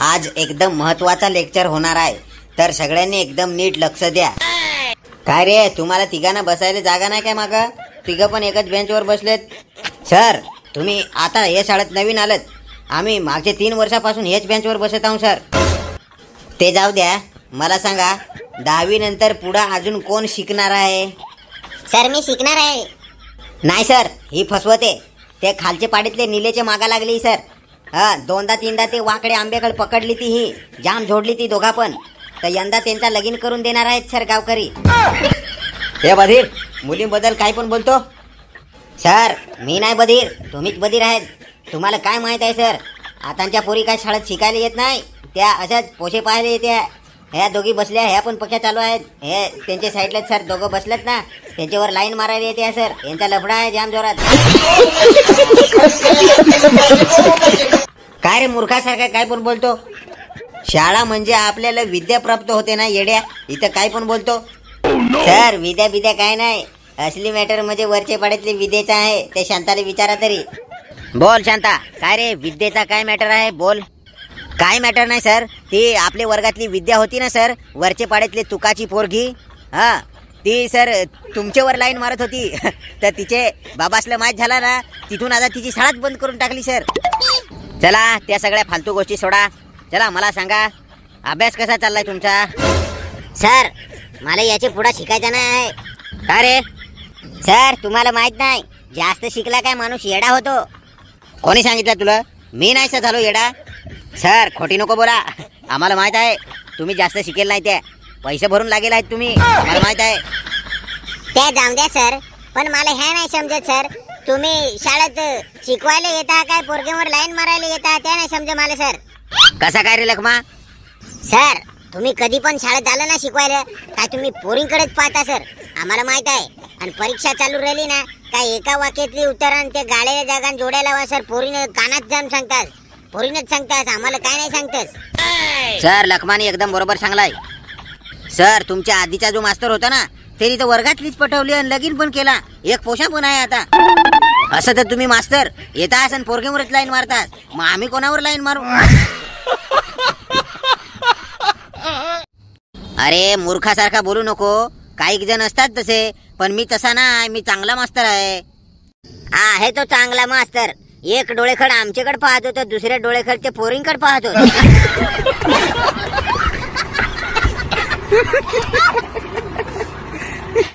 आज एकदम महत्वाचा लेक्चर होणार आहे, तर सगळ्यांनी एकदम नीट लक्ष द्या. काय रे, तुम्हाला तिघांना बसायला जागा नाही काय? मागं तिघं पण एकच बेंचवर बसलेत. सर, तुम्ही आता हे शाळेत नवीन आलेत. आम्ही मागचे 3 वर्षापासून हेच बेंचवर बसत आहोत सर. ते जाऊ द्या, मला सांगा 10वी नंतर पुढं अजून कोण शिकणार आहे? सर मी शिकणार आहे. नाही सर, ही फसवते. ते खालचे पाडीतले निलेचे मागा लागली सर. हा, 2दा-3दा ते वाकडे आंबेकडे पकडली ती, ही जाम झोडली ती दोघा पण. तर यंदा त्यांचा लगीन करून देणार आहेत सर गावकरी. हे बधीर, मुलींबद्दल काय पण बोलतो? सर मी नाही बधीर, तुम्हीच बधीर आहेत. तुम्हाला काय माहित आहे सर, आताच्या पोरी काय शाळेत शिकायला येत नाही, त्या अशाच पोशे पाहायला येत्या. ह्या दोघी बसल्या, ह्या पण पक्ष्या चालू आहेत. हे त्यांच्या साईडला सर दोघं बसलेत ना, त्यांच्यावर लाईन मारायला येते सर. यांचा लफडा आहे जाम जोरात. काय रे मूर्खासारखा काय पण बोलतो? शाळा म्हणजे आपल्याला विद्या प्राप्त होते ना येड्या, इथं काय पण बोलतो? सर विद्या काय नाही, असली मॅटर म्हणजे वरचे पाड्यातली विद्येचा आहे. ते शांताला विचारा तरी. बोल शांता, काय रे विद्येचा काय मॅटर आहे? बोल. काय मॅटर नाही सर, ती आपल्या वर्गातली विद्या होती ना सर, वरचे पाड्यातली तुकाची पोरगी. हा, ती सर तुमच्यावर लाईन मारत होती. तर तिचे बाबासला माहीत झाला ना, तिथून आता तिची शाळाच बंद करून टाकली सर. चला त्या सगळ्या फालतू गोष्टी सोडा. चला मला सांगा, अभ्यास कसा चाललाय तुमचा? सर मला याचे पुढे शिकायचं नाही आहे. का रे? सर तुम्हाला माहित नाही, जास्त शिकला काय माणूस येडा होतो. कोणी सांगितलं तुला? मी नाही सर झालो येडा. सर खोटी नको बोला, आम्हाला माहित आहे तुम्ही जास्त शिकेल नाही. ते पैसे भरून लागेल आहेत तुम्ही, मला माहित आहे. ते जाऊ द्या सर, पण मला हे नाही समजत सर, तुम्ही शाळेत शिकवायला येता काय पोरगेवर लाईन मारायला येता? ते नाही समज मला सर. कसा काय रे लखमा? सर तुम्ही कधी पण शाळेत आलं ना शिकवायला, काय तुम्ही पोरींकडेच पाहता सर, आम्हाला माहित आहे. आणि परीक्षा चालू राहिली ना, काय एका वाक्यातली उत्तरण ते गाड्याला जागा जोड्याला वा सर पोरीने कानात जाऊन सांगतात, पोरीनच सांगतास, आम्हाला काय नाही सांगतास. सर लखमानी एकदम बरोबर सांगलाय. सर तुमच्या आधीचा जो मास्तर होता ना, त्यांनी तर वर्गातलीच पटवली आणि लगीन पण केला, एक पोषा पण आहे आता. असं तर तुम्ही मास्तर येतास आणि पोरगेवरच लाईन मारतात, मग आम्ही कोणावर लाईन मारू? अरे मूर्खासारखा बोलू नको. काही जण असतात तसे, पण मी तसा नाही, मी चांगला मास्तर आहे. आहे तो चांगला मास्तर. एक डोळेखड आमच्याकडे पाहतो, तर दुसऱ्या डोळेखडच्या पोरींकडे पाहतो.